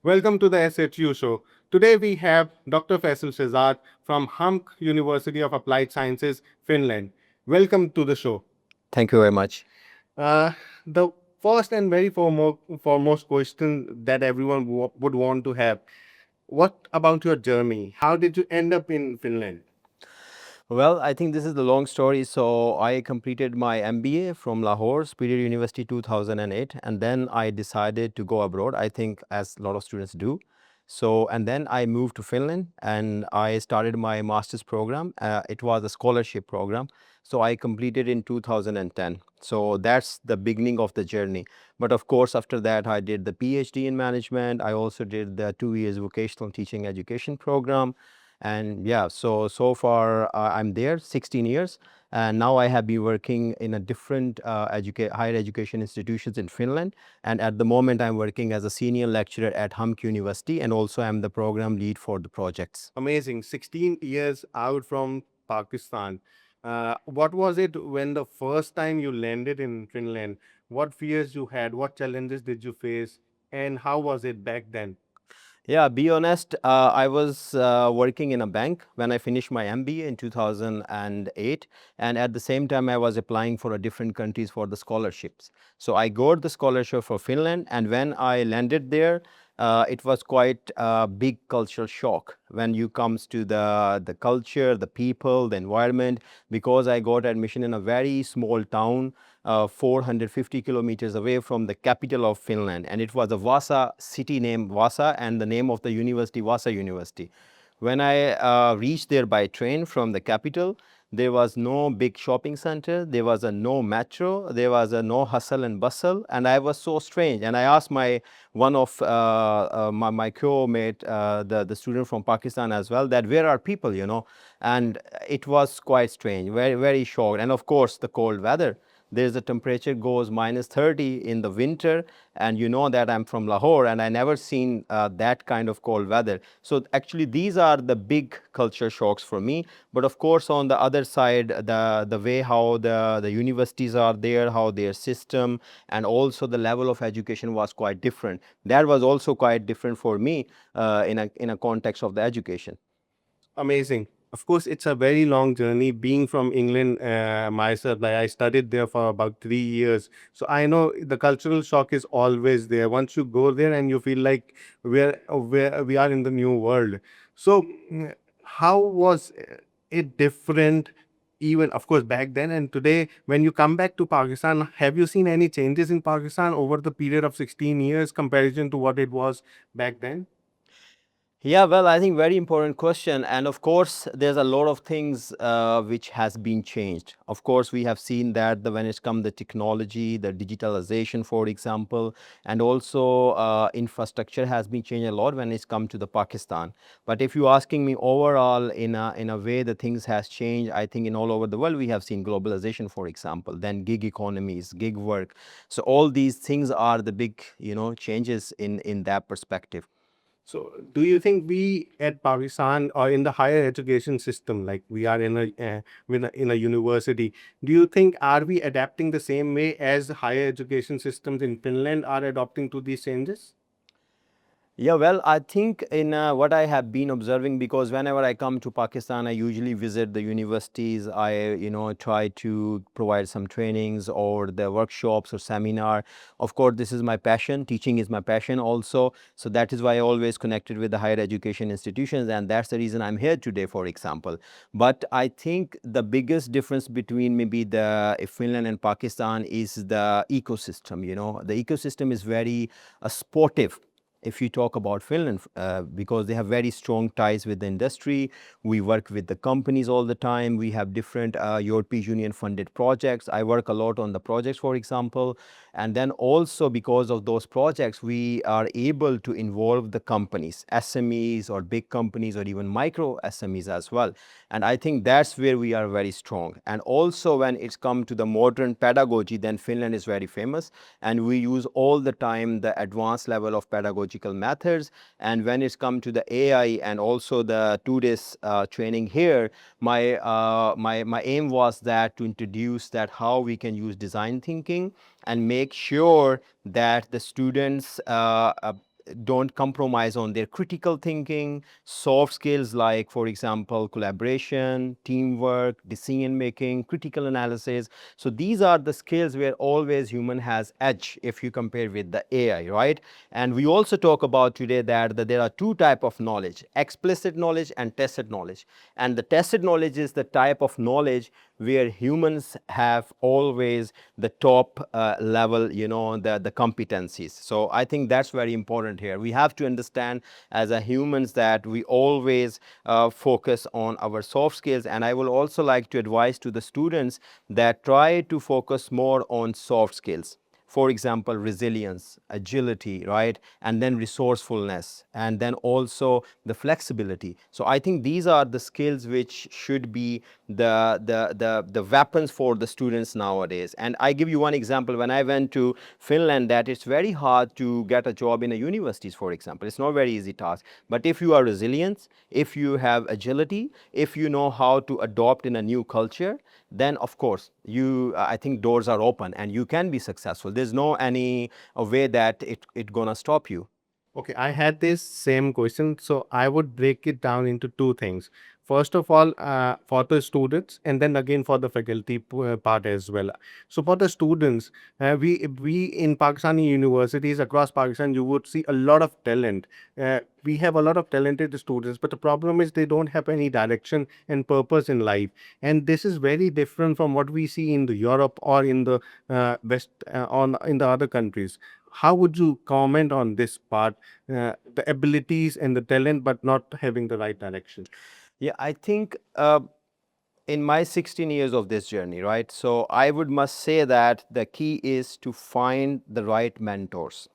Welcome to the SHU show. Today we have Dr. Faisal Shahzad from HAMK University of Applied Sciences, Finland. Welcome to the show. Thank you very much. Uh, the first and very foremost question that everyone would want to have, what about your journey? How did you end up in Finland? Well, I think this is the long story. So I completed my MBA from Lahore, Superior University 2008, and then I decided to go abroad, I think as a lot of students do. So, and then I moved to Finland and I started my master's program. It was a scholarship program. So I completed in 2010. So that's the beginning of the journey. But of course, after that, I did the PhD in management. I also did the 2 years vocational teaching education program. And yeah, so far I'm there 16 years, and now I have been working in a different higher education institutions in Finland. And at the moment I'm working as a senior lecturer at HAMK University, and also I'm the program lead for the projects. Amazing. 16 years out from Pakistan. What was it when the first time you landed in Finland? What fears you had? What challenges did you face? And how was it back then? Yeah, be honest, I was working in a bank when I finished my MBA in 2008. And at the same time, I was applying for a different countries for the scholarships. So I got the scholarship for Finland. And when I landed there, it was quite a big cultural shock when you comes to the culture, the people, the environment, because I got admission in a very small town 450 kilometers away from the capital of Finland. And it was a Vasa city named Vasa, and the name of the university, Vasa University. When I reached there by train from the capital, there was no big shopping center, there was a no metro, there was a no hustle and bustle, and I was so strange. And I asked my one of my co-mate, the student from Pakistan as well, that where are people, and it was quite strange, very, very shocked. And of course, the cold weather. There's the temperature goes -30 in the winter, and you know that I'm from Lahore and I never seen that kind of cold weather. So actually these are the big culture shocks for me. But of course on the other side, the way how the universities are there, how their system, and also the level of education was quite different. That was also quite different for me in a context of the education. Amazing. Of course, it's a very long journey. Being from England myself, like I studied there for about 3 years, so I know the cultural shock is always there. Once you go there, and you feel like we are in the new world. So, how was it different? Even of course back then and today, when you come back to Pakistan, have you seen any changes in Pakistan over the period of 16 years comparison to what it was back then? Yeah, well, I think very important question. And of course, there's a lot of things which has been changed. Of course, we have seen that when it's come the technology, the digitalization, for example, and also infrastructure has been changed a lot when it's come to the Pakistan. But if you're asking me overall in a way the things has changed, I think in all over the world, we have seen globalization, for example, then gig economies, gig work. So all these things are the big, changes in that perspective. So, do you think we at Pakistan or in the higher education system, like we are in a university, do you think are we adapting the same way as higher education systems in Finland are adopting to these changes? Yeah, well, I think in what I have been observing, because whenever I come to Pakistan, I usually visit the universities. I, try to provide some trainings or the workshops or seminar. Of course, this is my passion. Teaching is my passion also. So that is why I always connected with the higher education institutions, and that's the reason I'm here today, for example. But I think the biggest difference between maybe the Finland and Pakistan is the ecosystem. The ecosystem is very sportive if you talk about Finland, because they have very strong ties with the industry. We work with the companies all the time. We have different European Union funded projects. I work a lot on the projects, for example. And then also because of those projects, we are able to involve the companies, SMEs or big companies or even micro SMEs as well. And I think that's where we are very strong. And also when it's come to the modern pedagogy, then Finland is very famous. And we use all the time the advanced level of pedagogical methods. And when it's come to the AI and also the 2 days training here, my aim was that to introduce that how we can use design thinking and make sure that the students don't compromise on their critical thinking, soft skills like, for example, collaboration, teamwork, decision making, critical analysis. So these are the skills where always human has edge if you compare with the AI, right? And we also talk about today that there are two type of knowledge: explicit knowledge and tacit knowledge. And the tacit knowledge is the type of knowledge where humans have always the top level, the competencies. So I think that's very important here. We have to understand as a humans that we always focus on our soft skills. And I will also like to advise to the students that try to focus more on soft skills. For example, resilience, agility, right? And then resourcefulness, and then also the flexibility. So I think these are the skills which should be the weapons for the students nowadays. And I give you one example. When I went to Finland, that it's very hard to get a job in a universities, for example. It's not very easy task. But if you are resilient, if you have agility, if you know how to adopt in a new culture, then of course I think doors are open and you can be successful. There's no any way that it gonna stop you. Okay, I had this same question, so I would break it down into two things. First of all, for the students, and then again for the faculty part as well. So for the students, we in Pakistani universities across Pakistan, you would see a lot of talent. We have a lot of talented students, but the problem is they don't have any direction and purpose in life, and this is very different from what we see in the Europe or in the West on in the other countries. How would you comment on this part, the abilities and the talent, but not having the right direction? Yeah, I think in my 16 years of this journey, right? So I would must say that the key is to find the right mentors.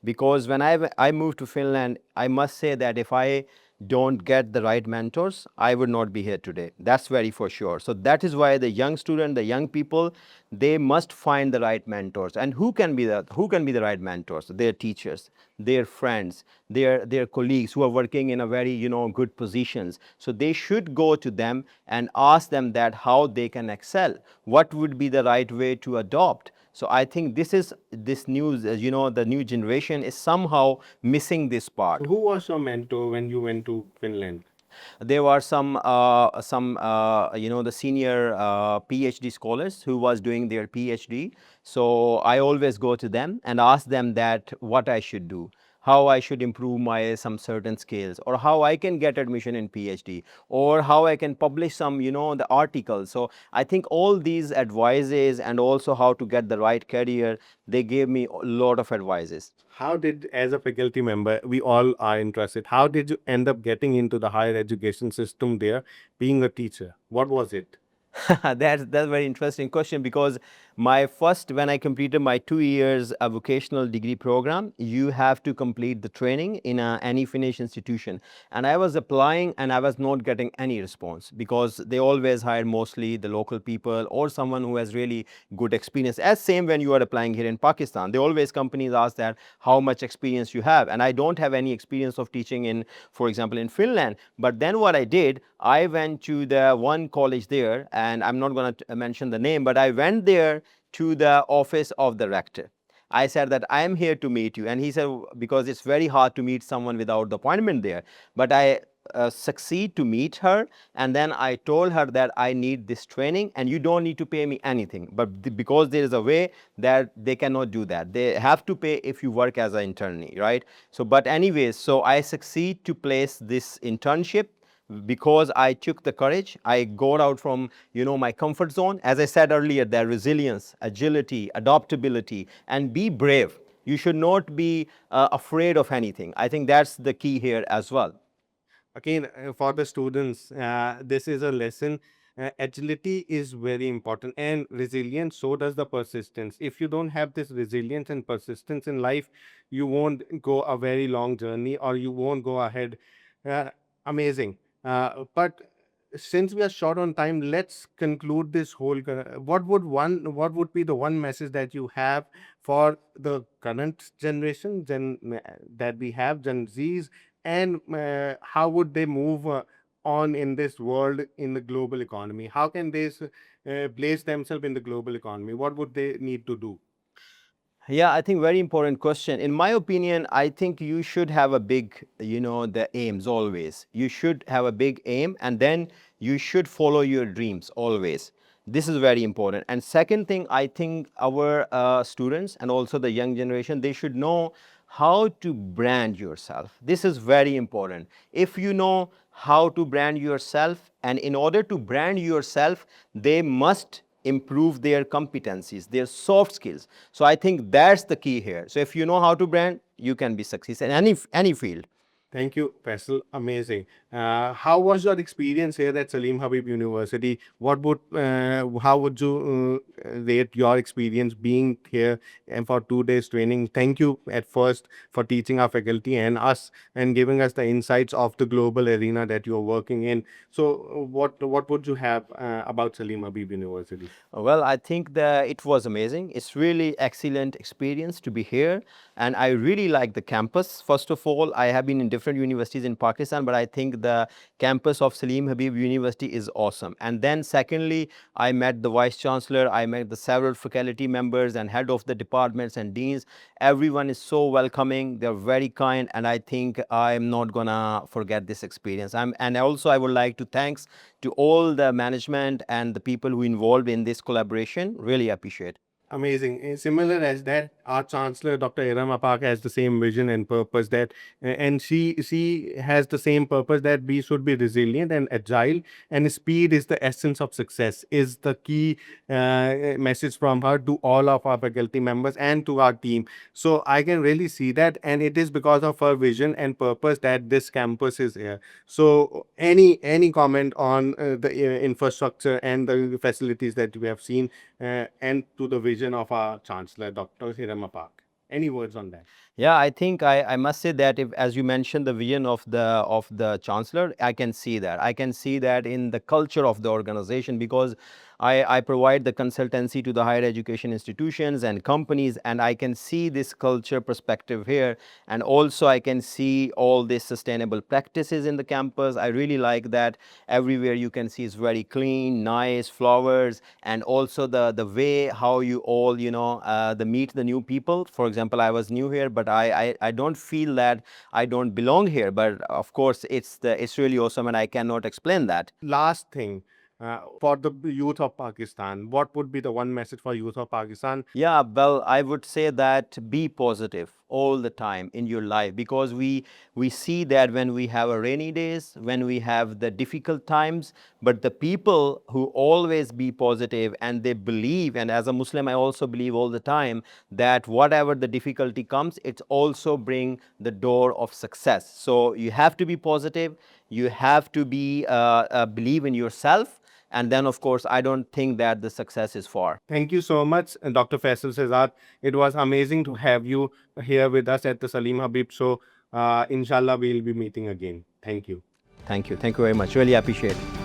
Because when I moved to Finland, I must say that if I don't get the right mentors, I would not be here today. That's very for sure. So that is why the young student, the young people, they must find the right mentors. And who can be the right mentors? Their teachers, their friends, their colleagues who are working in a very good positions. So they should go to them and ask them that how they can excel, what would be the right way to adopt. So I think this new, the new generation is somehow missing this part. Who was your mentor when you went to Finland? There were the senior PhD scholars who was doing their PhD. So I always go to them and ask them that what I should do, how I should improve my some certain skills, or how I can get admission in PhD, or how I can publish some the articles. So I think all these advices, and also how to get the right career, they gave me a lot of advices. How did, as a faculty member, we all are interested, how did you end up getting into the higher education system there, being a teacher? What was it? That's a very interesting question, because my first, when I completed my 2 years vocational degree program, you have to complete the training in any Finnish institution. And I was applying and I was not getting any response, because they always hire mostly the local people or someone who has really good experience. As same when you are applying here in Pakistan, they always companies ask that how much experience you have. And I don't have any experience of teaching in, for example, in Finland. But then what I did, I went to the one college there, and I'm not going to mention the name, but I went there to the office of the rector. I said that I am here to meet you. And he said, because it's very hard to meet someone without the appointment there. But I succeed to meet her. And then I told her that I need this training and you don't need to pay me anything. But because there is a way that they cannot do that. They have to pay if you work as an internee, right? So, but anyways, so I succeed to place this internship because I took the courage. I got out from my comfort zone. As I said earlier, that resilience, agility, adaptability, and be brave. You should not be afraid of anything. I think that's the key here as well. Again, for the students, this is a lesson. Agility is very important, and resilience, so does the persistence. If you don't have this resilience and persistence in life, you won't go a very long journey, or you won't go ahead. Amazing. But since we are short on time, let's conclude this whole. What would be the one message that you have for the current generation, that we have, Gen Zs, and how would they move on in this world, in the global economy? How can they place themselves in the global economy? What would they need to do? Yeah, I think very important question. In my opinion, I think you should have a big, the aims always. You should have a big aim, and then you should follow your dreams always. This is very important. And second thing, I think our students and also the young generation, they should know how to brand yourself. This is very important. If you know how to brand yourself, and in order to brand yourself, they must improve their competencies, their soft skills. So I think that's the key here. So if you know how to brand, you can be successful in any field. Thank you, Faisal. Amazing. How was your experience here at Salim Habib University? How would you rate your experience being here and for 2 days training? Thank you at first for teaching our faculty and us and giving us the insights of the global arena that you're working in. So, what would you have about Salim Habib University? Well, I think that it was amazing. It's really excellent experience to be here, and I really like the campus. First of all, I have been in different universities in Pakistan, but I think the campus of Salim Habib University is awesome. And then secondly, I met the vice chancellor, I met the several faculty members and head of the departments and deans. Everyone is so welcoming. They're very kind, and I think I'm not gonna forget this experience. And also I would like to thanks to all the management and the people who involved in this collaboration. Really appreciate. Amazing. Similar as that, our Chancellor, Dr. Häme has the same vision and purpose and she has the same purpose that we should be resilient and agile, and speed is the essence of success, is the key message from her to all of our faculty members and to our team. So I can really see that, and it is because of her vision and purpose that this campus is here. So any comment on the infrastructure and the facilities that we have seen and to the vision of our Chancellor, Dr. Hiram Park. Any words on that? Yeah, I think I must say that if, as you mentioned, the vision of the chancellor, I can see that. I can see that in the culture of the organization, because I provide the consultancy to the higher education institutions and companies, and I can see this culture perspective here. And also I can see all these sustainable practices in the campus. I really like that everywhere you can see is very clean, nice, flowers, and also the way how you all, the meet the new people. For example, I was new here, but I don't feel that I don't belong here. But of course, it's really awesome, and I cannot explain that. Last thing, for the youth of Pakistan, what would be the one message for youth of Pakistan? Yeah, well, I would say that be positive all the time in your life, because we see that when we have a rainy days, when we have the difficult times, but the people who always be positive and they believe, and as a Muslim, I also believe all the time that whatever the difficulty comes, it's also bring the door of success. So you have to be positive, you have to be believe in yourself, and then of course I don't think that the success is far. Thank you so much, Dr. Faisal Shahzad. It was amazing to have you here with us at the Salim Habib show. Inshallah, we'll be meeting again. Thank you. Thank you very much, really appreciate it.